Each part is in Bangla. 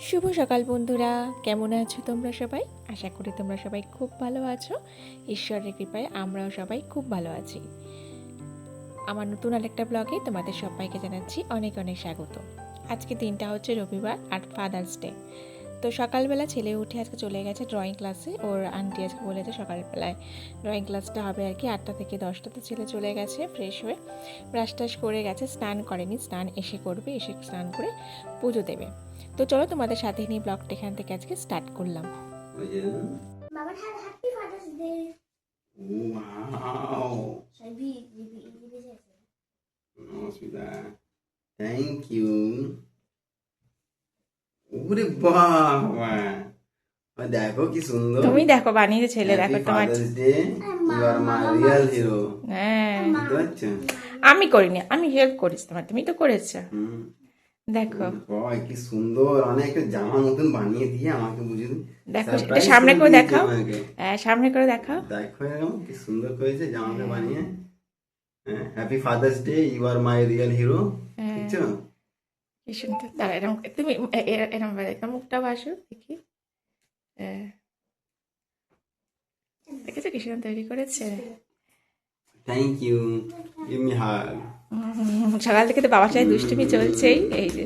শুভ সকাল বন্ধুরা, কেমন আছো তোমরা সবাই? আশা করি তোমরা সবাই খুব ভালো আছো। ঈশ্বরের কৃপায় আমরাও সবাই খুব ভালো আছি। আমার নতুন আরেকটা ব্লগে তোমাদের সবাইকে জানাচ্ছি অনেক অনেক স্বাগত। আজকে দিনটা হচ্ছে রবিবার আর ফাদার্স ডে। তো সকালবেলা ছেলে উঠে আজকে চলে গেছে ড্রয়িং ক্লাসে। ওর আন্টি আজকে বলেছে সকালবেলায় ড্রয়িং ক্লাসটা হবে আর কি 8টা থেকে 10টা। তো ছেলে চলে গেছে ফ্রেশ হয়ে, ব্রাশ টাশ করে গেছে, স্নান করেনি, স্নান এসে করবে, এসে স্নান করে পুজো দেবে। তো চলো তোমাদের সাথে নিয়ে ব্লগটা এখান থেকে আজকে স্টার্ট করলাম। Mama had happy Father's Day. Wow. Should I be অসুবিধা থ্যাংক ইউ। ওরে বাবা, দেখো কি সুন্দর। তুমি দেখো বানিয়েছে ছেলে, দেখো তোমার। You are my real hero. হ্যাঁ, বুঝতে পারছো? আমি করিনি, আমি হেল্প করিস তোমার, তুমি তো করেছো। দেখো বাবা কি সুন্দর, অনেক একটা জামা নতুন বানিয়ে দিয়ে আমাকে বুঝিয়ে দিন। দেখো, এটা সামনে করে দেখাও। হ্যাঁ, সামনে করে দেখাও। দেখো এরকম কি সুন্দর করেছে জামাটা বানিয়ে। Happy father's day, you are my real hero. বুঝছো? কি সুন্দর। দাঁড়া, এরকম তুমি এরকম একটা মুখটা ভাসো দেখি। দেখেছো কি সুন্দর তৈরি করেছে। Thank you, give me hug. সকাল থেকে তো বাবার সাথে দুষ্টুমি চলছেই। এই যে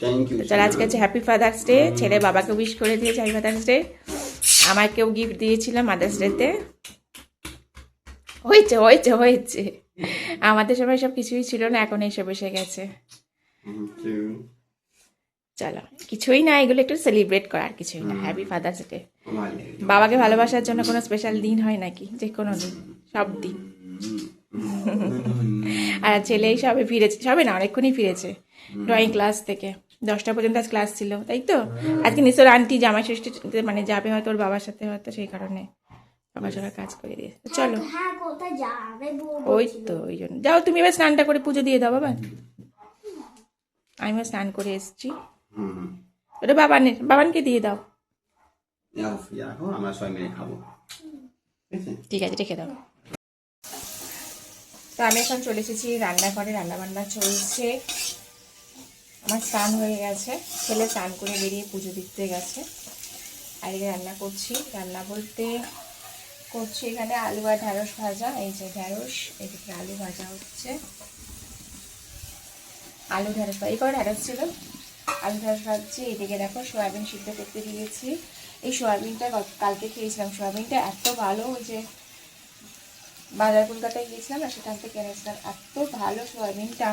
থ্যাংক ইউ। চল, আজকে হচ্ছে হ্যাপি ফাদার্স ডে। ছেলে বাবাকে উইশ করে দিয়েছে হ্যাপি ফাদার্স ডে। আমাকেও গিফট দিয়েছিল মাদার্স ডেতে। হয়েছে হয়েছে হয়েছে, আমাদের সময় সব কিছুই ছিল না, এখন এইসব এসে গেছে। চলো, কিছুই না, এগুলো একটু সেলিব্রেট করার কিছুই না। Happy father's day. বাবাকে ভালোবাসার জন্য কোনো স্পেশাল দিন হয় নাকি? যে কোনো দিন, সব দিন। আর ছেলে সবে ফিরেছে, সবে না অনেকক্ষণই ফিরেছে ড্রয়িং ক্লাস থেকে। 10টা পর্যন্ত আজ ক্লাস ছিল, তাই তো? আজকে নিশ্চয় আন্টি জামাই ষষ্ঠী মানে যাবে হয়তো ওর বাবার সাথে, হয়তো সেই কারণে সকাল সকাল কাজ করে দিয়েছে। চলো, হ্যাঁ কোথায় যাবে ওই তো ওই জন্য যাও। তুমি এবার স্নানটা করে পুজো দিয়ে দাও বাবা। আমিও স্নান করে এসেছি। ওটা বাবানকে দিয়ে দাও। আমরা সবাই মিলে খাবো। ঠিক আছে, রেখে দাও। তো আমি এখন চলে এসেছি রান্নাঘরে, রান্নাবান্না চলছে। আমার স্নান হয়ে গেছে, ছেলে স্নান করে বেরিয়ে পুজো দিতে গেছে। আর এখানে রান্না করছি। রান্না বলতে করছি এখানে আলু আর ঢ্যাঁড়স ভাজা। এই যে ঢ্যাঁড়স, এদিকে আলু ভাজা হচ্ছে। আলু ঢ্যাঁড়স, এই করে ঢ্যাঁড়স ছিল, আলু ঢ্যাঁড়স ভাজছি। এদিকে দেখো সয়াবিন সিদ্ধ করতে দিয়েছি। এই সয়াবিনটা কালকে খেয়েছিলাম, সয়াবিনটা এত ভালো। ওই যে বাজার কলকাতায় গিয়েছিলাম না, সেখান থেকে এনেছিলাম। এত ভালো সয়াবিনটা,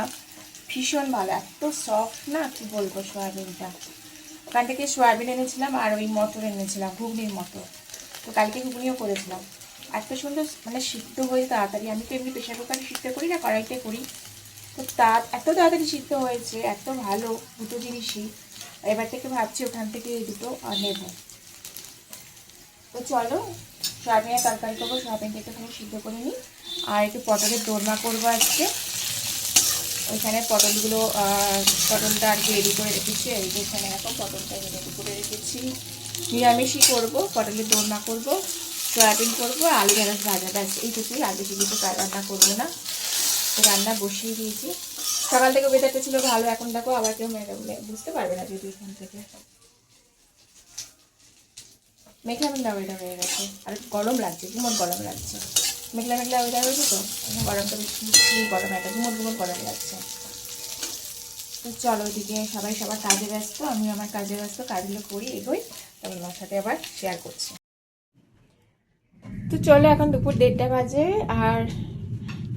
ভীষণ ভালো, এত সফট না, কি বলবো সয়াবিনটা। ওখান থেকে সয়াবিন এনেছিলাম আর ওই মটর এনেছিলাম, ঘুগনির মটর। তো কালকে ঘুগনিও করেছিলাম। এত সুন্দর মানে সিদ্ধ হয়ে তাড়াতাড়ি। আমি তো এমনি প্রেশার কুকারে সিদ্ধ করি না, কড়াইতে করি। তো এত তাড়াতাড়ি সিদ্ধ হয়েছে, এত ভালো দুটো জিনিসই। এবার থেকে ভাবছি ওখান থেকে এই দুটো নেব। তো চলো, সয়াবিনের তরকারি করবো, সয়াবিনটা একটুখানি সিদ্ধ করে নিই। আর একটু পটলের দোরমা করবো আজকে। ওইখানে পটলটা আর কি রেডি করে রেখেছি। এই যে এখানে এখন পটলটা রেডি করে রেখেছি। নিরামিষই করবো, পটলের দোরমা করবো, সয়াবিন করবো, আলু ঢ্যাঁড়স ভাজা, ব্যাস এইটুকুই। আলু দিয়ে তো রান্না করবো না। তো রান্না বসিয়ে দিয়েছি। সকাল থেকে ওয়েদারটা ছিল ভালো, এখন দেখো আবার কেউ মেরে বলে বুঝতে পারবে না যদি এখান থেকে মেঘলা মেঘলা ওয়েদার হয়ে গেছে। আর গরম লাগছে, গুমট গরম লাগছে। মেঘলা মেঘলা ওয়েদার হয়েছে তো গরমটা বেশি গরম, একটা গুমট গরম লাগছে। তো চলো, ওইদিকে সবাই সবার কাজে ব্যস্ত, আমি আমার কাজে ব্যস্ত, কাজগুলো করি, এগোই, তারপর আমার সাথে আবার শেয়ার করছি। তো চলো, এখন দুপুর 1:30 বাজে আর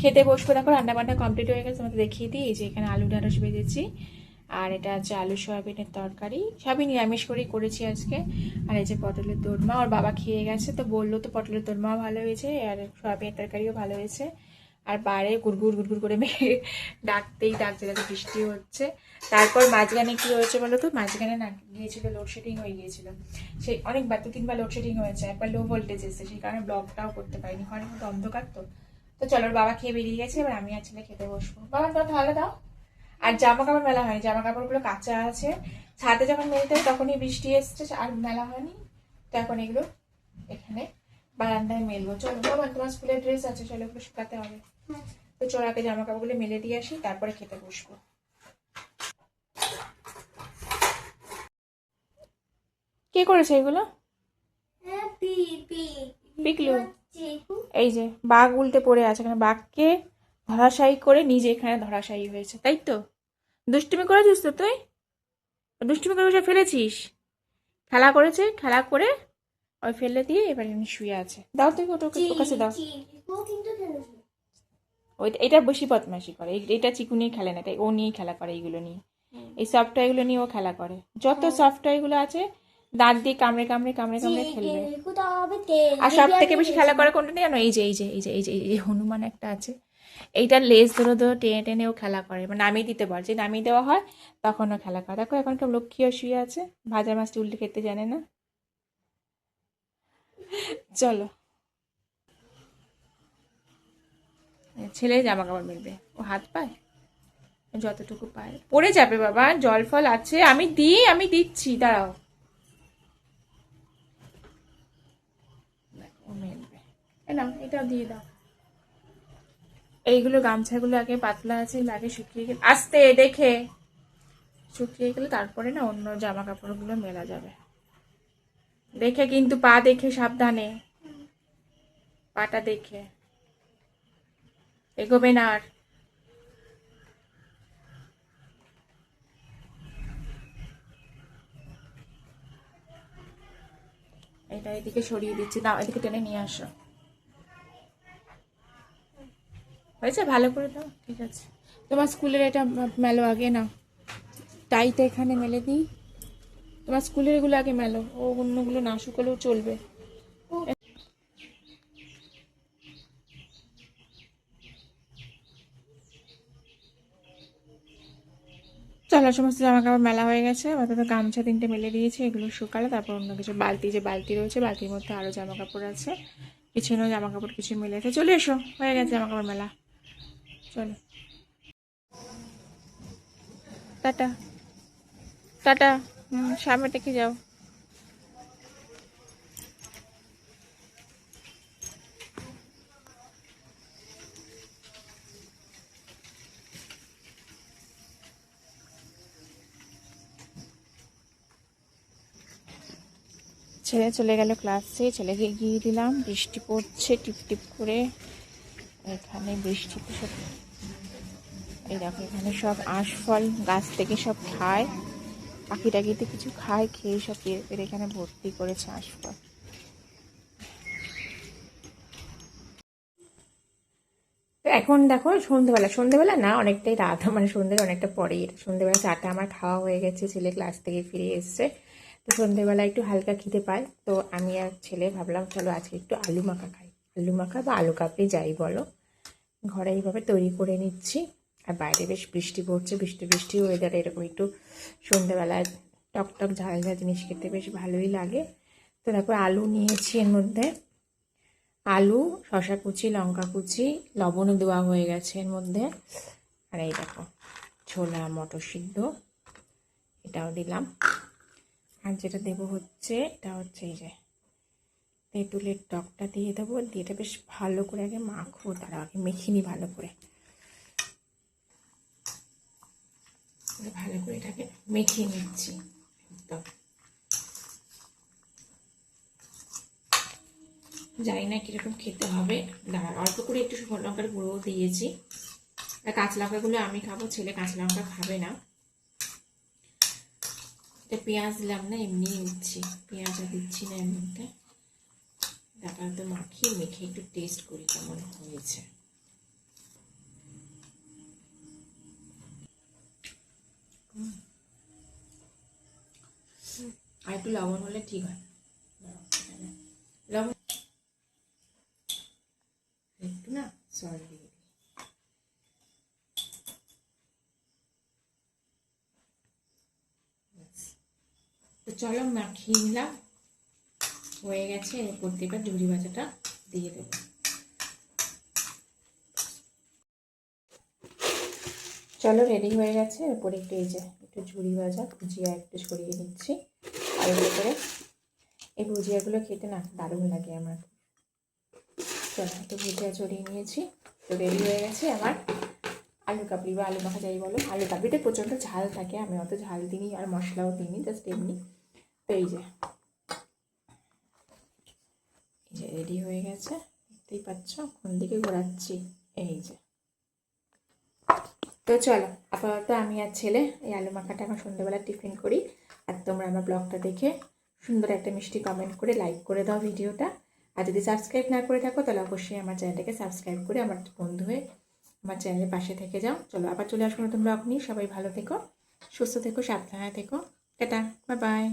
খেতে বসবো। দেখো রান্নাবান্না কমপ্লিট হয়ে গেছে, তোমাকে দেখিয়ে দিই। এই যে এখানে আলু ঢ্যাঁড়স ভেজেছি, আর এটা হচ্ছে আলু সয়াবিনের তরকারি, সবই নিরামিষ করেই করেছি আজকে। আর এই যে পটলের দোরমা, ওর বাবা খেয়ে গেছে, তো বললো তো পটলের দোরমাও ভালো হয়েছে আর সয়াবিনের তরকারিও ভালো হয়েছে। আর বাইরে গুড়গুড় গুড়গুড় করে মেঘে ডাকতেই ডাকছে, যাতে বৃষ্টি হচ্ছে। তারপর মাঝখানে কি হয়েছে বলো তো? মাঝখানে না গিয়েছিল, লোডশেডিং হয়ে গিয়েছিল। সেই অনেকবার, 2-3বার লোডশেডিং হয়েছে। একবার লো ভোল্টেজ এসেছে, সেই কারণে ব্লগটাও করতে পারিনি, ঘরের মধ্যে অন্ধকার তো। তো চলো, বাবা খেয়ে বেরিয়ে গেছে, এবার আমি আর ছেলে খেতে বসবো। বাবা তোমার তাহলে দাও। আর জামা কাপড় মেলা হয়নি, জামা কাপড়গুলো কাঁচা আছে। ছাদে যখন মেলতে হয় তখনই বৃষ্টি এসছে, আর মেলা হয়নি। তো এখন এগুলো এখানে বারান্দায় মেলবো। চলো বাবা, তোমার স্কুলের ড্রেস আছে, চলো এগুলো শুকাতে হবে। তো চলো আগে জামা কাপড়গুলো মেলে দিয়ে আসি, তারপরে খেতে বসবো। কে করেছে এগুলো? P P Piklu. চিকু এই যে বাঘ উল্টে পড়ে আছে, এখানে বাঘকে ধরাশায়ী করে নিজে এখানে ধরাশায়ী হয়েছে, তাই তো? দুষ্টুমি করেছিস তো তুই? দুষ্টুমি করে বসে ফেলেছিস? খেলা করেছে, খেলা করে ওই ফেলে দিয়ে এবার এমনি শুয়ে আছে। দাও তুই ওটা ওর কাছে দাও। চিকু কিন্তু খেলেছে। ওই এটা বেশি বদমাশি করে, এটা চিকু নিয়ে খেলে না, তাই ও নিয়েই খেলা করে এইগুলো নিয়ে। এই সফট টয়গুলো নিয়ে ও খেলা করে, যত সফট টয়গুলো আছে দাঁত দিয়ে কামড়ে কামড়ে কামড়ে কামড়ে খেলবে। চিকু তো হবে তেল আর সব থেকে বেশি খেলা করে কোনটা নিয়ে জানো? এই যে হনুমান একটা আছে, এইটার লেজ ধরে ধরে টেনে টেনেও খেলা করে, মানে নামিয়ে দিতে পারে, যে নামিয়ে দেওয়া হয় তখনও খেলা করে। দেখো এখন কেমন লক্ষ্মীও শুয়ে আছে, ভাজা মাছটি উল্টে খেতে জানে না। চলো, ছেলে জামা কাপড় মেলবে, ও হাত পায় যতটুকু পায়, পড়ে যাবে বাবা, জল ফল আছে, আমি দিচ্ছি, দাঁড়াও। দেখো, ও মেলবে, নাও এটাও দিয়ে দাও। এইগুলো গামছাগুলো আগে পাতলা আছে, এগুলো আগে শুকিয়ে গেলে, আস্তে দেখে শুকিয়ে গেলে তারপরে না অন্য জামা কাপড়গুলো মেলা যাবে। দেখে কিন্তু, পা দেখে সাবধানে, পাটা দেখে এগোবে না আর। এটা এদিকে সরিয়ে দিচ্ছি, দাও এদিকে টেনে নিয়ে আসো। হয়েছে, ভালো করে দাও, ঠিক আছে। তোমার স্কুলের এটা মেলো আগে, না টাইটা এখানে মেলে দিই, তোমার স্কুলের এগুলো আগে মেলো, ও অন্যগুলো না শুকালেও চলবে। চলো, সমস্ত জামা কাপড় মেলা হয়ে গেছে, অর্থাৎ গামছা 3টে মেলে দিয়েছি, এগুলো শুকালে তারপর অন্য কিছু বালতি রয়েছে, বালতির মধ্যে আরও জামা কাপড় আছে, পিছনেও জামা কাপড় কিছু মেলেছে। চলে এসো, হয়ে গেছে জামা কাপড় মেলা, চলো টাটা। টাটা। সামনে থেকে যাও। ছেলে চলে গেল ক্লাসে, ছেলেকে গিয়ে দিলাম, বৃষ্টি পড়ছে টিপ টিপ করে, এখানে বৃষ্টিতে সব, এই দেখো এখানে সব আঁশফল গাছ থেকে সব খায়, পাখি টাকিতে কিছু খায়, খেয়ে সব পেরে এখানে ভর্তি করেছে আঁশফল। তো এখন দেখো সন্ধেবেলা না, অনেকটাই রাত, মানে সন্ধ্যের অনেকটা পরেই, এটা সন্ধেবেলা চাটা আমার খাওয়া হয়ে গেছে, ছেলে ক্লাস থেকে ফিরে এসছে, তো সন্ধেবেলা একটু হালকা খিদে পায়, তো আমি আর ছেলে ভাবলাম চলো আজকে একটু আলু মাখা খাই, আলু মাখা বা আলু কাবলি যাই বলো, ঘরে এইভাবে তৈরি করে নিচ্ছি। আর বাইরে বেশ বৃষ্টি পড়ছে, বৃষ্টি ওয়েদারে এরকম একটু সন্ধেবেলায় টকটক ঝাল ঝাল জিনিস খেতে বেশ ভালোই লাগে। তো তারপর আলু নিয়েছি, এর মধ্যে আলু, শসা কুচি, লঙ্কা কুচি, লবণও দেওয়া হয়ে গেছে এর মধ্যে, আর এই দেখো ছোলা মটর সিদ্ধ, এটাও দিলাম। আর যেটা দেবো হচ্ছে, এটা হচ্ছে এই যে তেঁতুলের টকটা দিয়ে দেবো, দিয়ে এটা বেশ ভালো করে আগে মাখবো, তারা আগে মেখে নিই ভালো করে, ভালো করে এটাকে মেখে নিচ্ছি একদম। জানি না কীরকম খেতে হবে, দাঁড়া অল্প করে একটু শুকনো লঙ্কার গুঁড়ো দিয়েছি, আর কাঁচা লঙ্কাগুলো আমি খাবো, ছেলে কাঁচা লঙ্কা খাবে না। এটা পেঁয়াজ দিলাম না, এমনি নিচ্ছি, পেঁয়াজ দিচ্ছি না এর মধ্যে। তারপর তো মাখিয়ে মেখে একটু টেস্ট করি কেমন হয়েছে। আর একটু লবণ হলে ঠিক হয়, লবণ একটু না সল্ট দিয়ে দিই। তো চলো মাখিয়ে নিলাম, হয়ে গেছে, এরপর এবার ঝুড়ি ভাজাটা দিয়ে দেবো। চলো রেডি হয়ে গেছে, এরপর একটু এই যে একটু ঝুড়ি ভাজা ভুজিয়া একটু ছড়িয়ে নিচ্ছি, আর এর করে এই ভুজিয়াগুলো খেতে না দারুণ লাগে আমার। চলো একটু ভুজিয়া ছড়িয়ে নিয়েছি, তো রেডি হয়ে গেছে আমার আলু কাবলি বা আলু মাখা যাই বলো। আলু কাবলিতে প্রচণ্ড ঝাল থাকে, আমি অত ঝাল দিইনি আর মশলাও দিইনি, জাস্ট এমনি। তো এই যে যে রেডি হয়ে গেছে, দেখতেই পাচ্ছ কোন দিকে ঘোরাচ্ছি, এই যে। তো চলো আপাতত আমি আর ছেলে এই আলু মাখাটা এখন সন্ধ্যেবেলা টিফিন করি। আর তোমরা আমার ব্লগটা দেখে সুন্দর একটা মিষ্টি কমেন্ট করে লাইক করে দাও ভিডিওটা। আর যদি সাবস্ক্রাইব না করে থাকো তাহলে অবশ্যই আমার চ্যানেলটাকে সাবস্ক্রাইব করে আমার বন্ধু হয়ে আমার চ্যানেলের পাশে থেকে যাও। চলো আবার চলে আসবো নতুন ব্লগ নিয়ে। সবাই ভালো থেকো, সুস্থ থেকো, সাবধানে থেকো। Tata, bye bye.